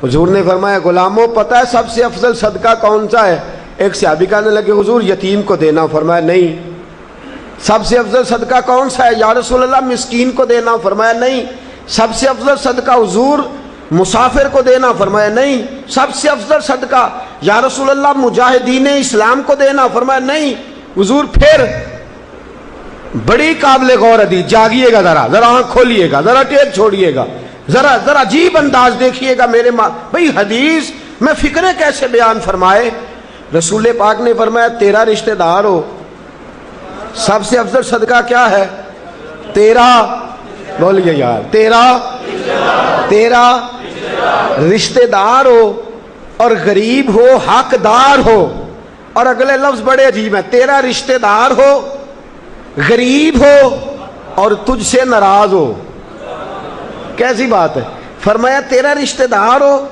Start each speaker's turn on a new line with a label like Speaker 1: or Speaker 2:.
Speaker 1: حضور نے فرمایا غلاموں پتہ ہے سب سے افضل صدقہ کون سا ہے؟ ایک صحابی کہنے لگے حضور یتیم کو دینا، فرمایا نہیں۔ سب سے افضل صدقہ کون سا ہے یا رسول اللہ؟ مسکین کو دینا، فرمایا نہیں۔ سب سے افضل صدقہ حضور مسافر کو دینا، فرمایا نہیں۔ سب سے افضل صدقہ یا رسول اللہ مجاہدین اسلام کو دینا، فرمایا نہیں۔ حضور پھر بڑی قابل غور حدیث، جاگیے گا ذرا آنکھ کھولیے گا، ذرا ٹیک چھوڑیے گا، ذرا عجیب انداز دیکھیے گا میرے بھئی حدیث میں فکریں کیسے بیان فرمائے۔ رسول پاک نے فرمایا تیرا رشتہ دار ہو، سب سے افضل صدقہ کیا ہے؟ تیرا، بولیے یار، تیرا رشتہ دار ہو اور غریب ہو، حقدار ہو۔ اور اگلے لفظ بڑے عجیب ہیں، تیرا رشتہ دار ہو، غریب ہو اور تجھ سے ناراض ہو۔ کیسی بات ہے؟ فرمایا تیرا رشتہ دار ہو